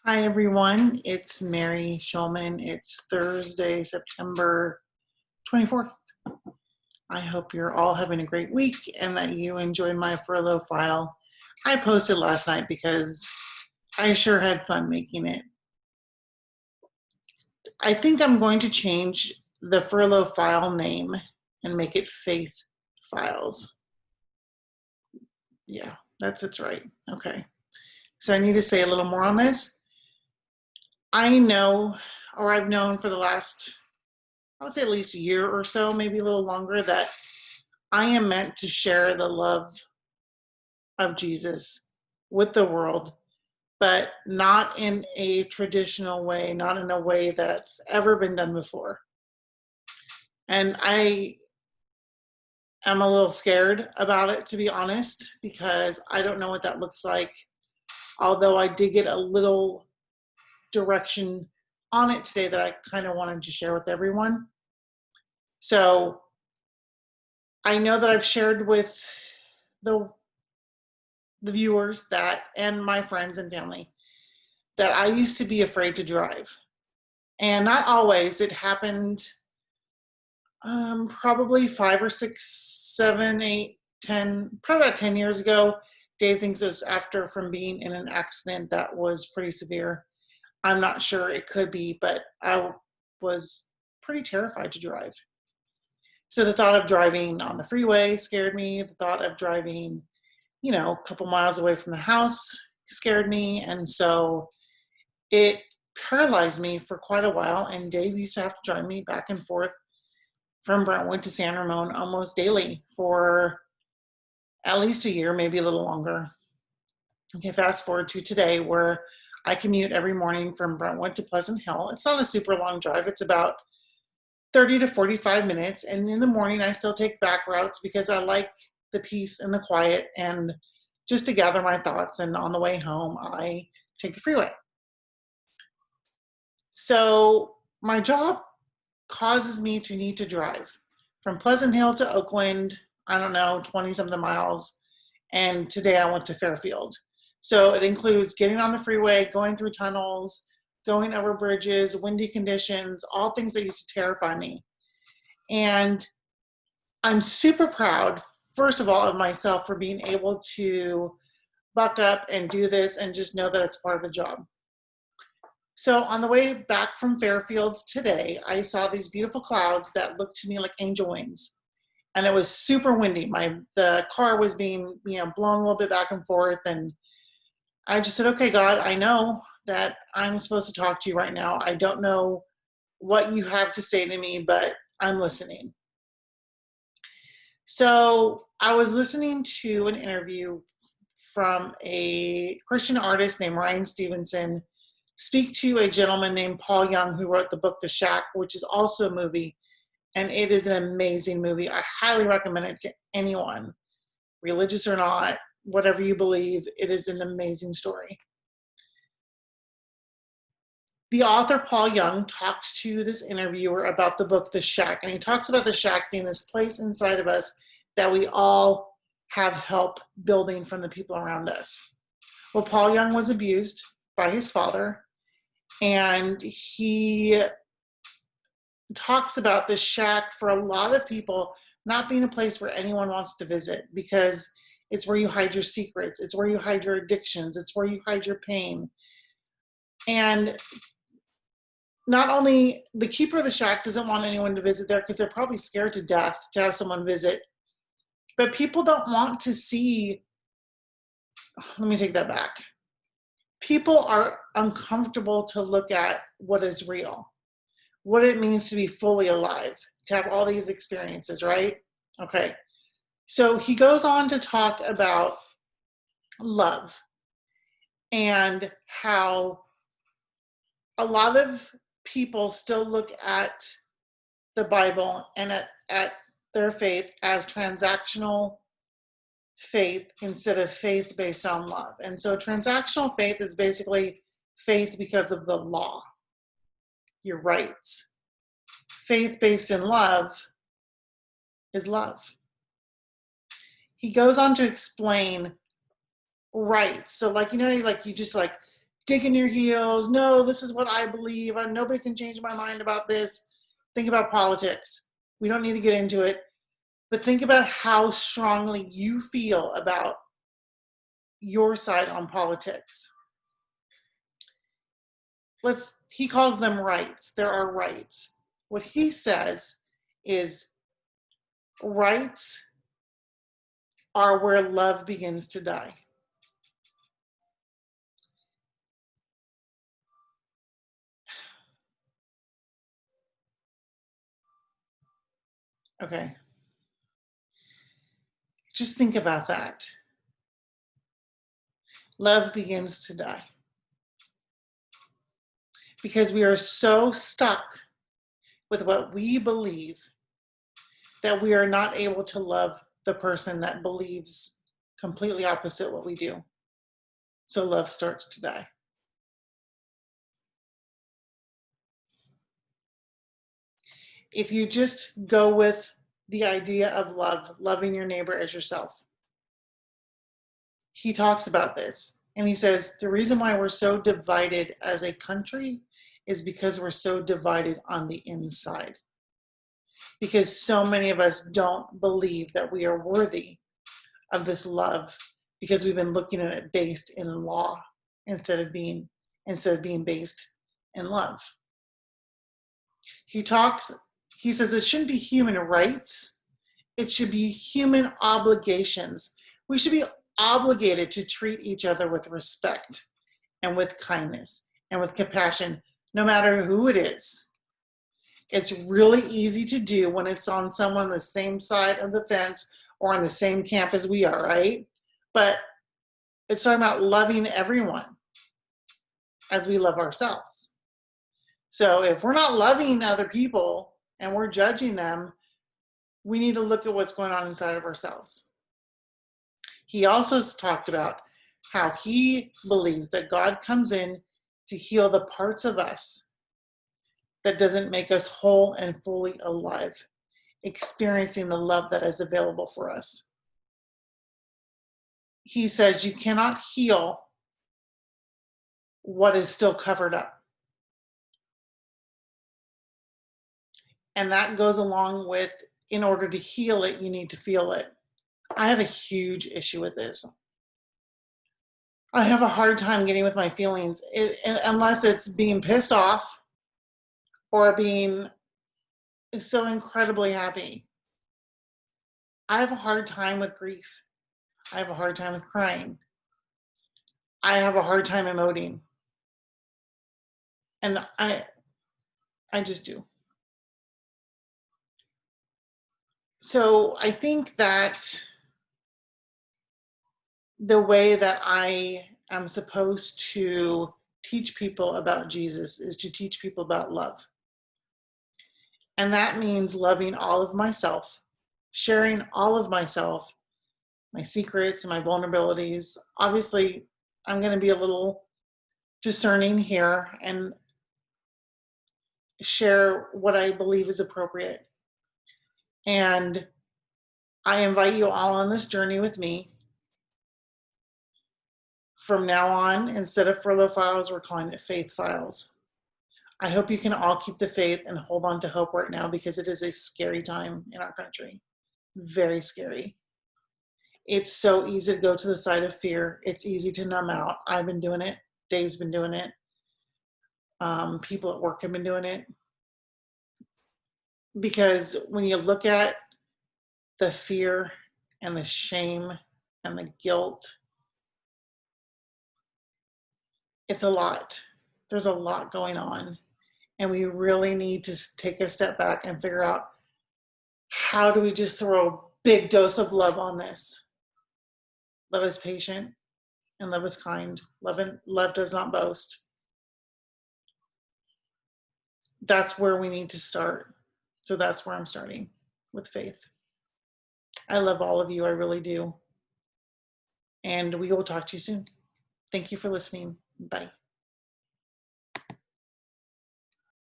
Hi, everyone. It's Mary Schulman. It's Thursday, September 24th. I hope you're all having a great week and that you enjoyed my furlough file. I posted last night because I sure had fun making it. I think I'm going to change the furlough file name and make it Faith Files. Yeah, it's right. Okay. So I need to say a little more on this. I know, or I've known for the last, I would say at least a year or so, maybe a little longer, that I am meant to share the love of Jesus with the world, but not in a traditional way, not in a way that's ever been done before. And I am a little scared about it, to be honest, because I don't know what that looks like. Although I did get a little direction on it today that I kind of wanted to share with everyone. So I know that I've shared with the viewers that, and my friends and family, that I used to be afraid to drive. And not always. It happened probably 5 or 6, 7, 8, 10, probably about 10 years ago. Dave thinks it was after from being in an accident that was pretty severe. I'm not sure, it could be, but I was pretty terrified to drive. So the thought of driving on the freeway scared me. The thought of driving, a couple miles away from the house scared me. And so it paralyzed me for quite a while. And Dave used to have to drive me back and forth from Brentwood to San Ramon almost daily for at least a year, maybe a little longer. Okay, fast forward to today, where I commute every morning from Brentwood to Pleasant Hill. It's not a super long drive. It's about 30 to 45 minutes. And in the morning, I still take back routes because I like the peace and the quiet and just to gather my thoughts. And on the way home, I take the freeway. So my job causes me to need to drive from Pleasant Hill to Oakland, 20 something miles. And today I went to Fairfield. So it includes getting on the freeway, going through tunnels, going over bridges, windy conditions, all things that used to terrify me. And I'm super proud, first of all, of myself for being able to buck up and do this and just know that it's part of the job. So on the way back from Fairfield today, I saw these beautiful clouds that looked to me like angel wings. And it was super windy. The car was being, blown a little bit back and forth. And I just said, okay, God, I know that I'm supposed to talk to you right now. I don't know what you have to say to me, but I'm listening. So I was listening to an interview from a Christian artist named Ryan Stevenson speak to a gentleman named Paul Young, who wrote the book The Shack, which is also a movie. And it is an amazing movie. I highly recommend it to anyone, religious or not, whatever you believe. It is an amazing story. The author, Paul Young, talks to this interviewer about the book The Shack. And he talks about the shack being this place inside of us that we all have help building from the people around us. Well, Paul Young was abused by his father. And he talks about the shack for a lot of people not being a place where anyone wants to visit, because it's where you hide your secrets. It's where you hide your addictions. It's where you hide your pain. And not only the keeper of the shack doesn't want anyone to visit there because they're probably scared to death to have someone visit, but people don't want to see, let me take that back. People are uncomfortable to look at what is real, what it means to be fully alive, to have all these experiences, right? Okay. So he goes on to talk about love and how a lot of people still look at the Bible and at their faith as transactional faith instead of faith based on love. And so transactional faith is basically faith because of the law, your rights. Faith based in love is love. He goes on to explain rights. So you just dig in your heels. No, this is what I believe. Nobody can change my mind about this. Think about politics. We don't need to get into it, but think about how strongly you feel about your side on politics. He calls them rights. There are rights. What he says is rights are where love begins to die. Okay. Just think about that. Love begins to die. Because we are so stuck with what we believe that we are not able to love the person that believes completely opposite what we do. So love starts to die. If you just go with the idea of love, loving your neighbor as yourself, he talks about this and he says the reason why we're so divided as a country is because we're so divided on the inside. Because so many of us don't believe that we are worthy of this love because we've been looking at it based in law instead of being based in love. He says it shouldn't be human rights, it should be human obligations. We should be obligated to treat each other with respect and with kindness and with compassion, no matter who it is. It's really easy to do when it's on someone on the same side of the fence or on the same camp as we are, right? But it's talking about loving everyone as we love ourselves. So if we're not loving other people and we're judging them, we need to look at what's going on inside of ourselves. He also talked about how he believes that God comes in to heal the parts of us that doesn't make us whole and fully alive, experiencing the love that is available for us. He says you cannot heal what is still covered up. And that goes along with, in order to heal it, you need to feel it. I have a huge issue with this. I have a hard time getting with my feelings unless it's being pissed off or being so incredibly happy. I have a hard time with grief. I have a hard time with crying. I have a hard time emoting. And I just do. So I think that the way that I am supposed to teach people about Jesus is to teach people about love. And that means loving all of myself, sharing all of myself, my secrets and my vulnerabilities. Obviously, I'm going to be a little discerning here and share what I believe is appropriate. And I invite you all on this journey with me. From now on, instead of Furlough Files, we're calling it Faith Files. I hope you can all keep the faith and hold on to hope right now, because it is a scary time in our country. Very scary. It's so easy to go to the side of fear. It's easy to numb out. I've been doing it. Dave's been doing it. People at work have been doing it. Because when you look at the fear and the shame and the guilt, it's a lot. There's a lot going on. And we really need to take a step back and figure out, how do we just throw a big dose of love on this? Love is patient and love is kind. Love does not boast. That's where we need to start. So that's where I'm starting, with faith. I love all of you. I really do. And we will talk to you soon. Thank you for listening. Bye.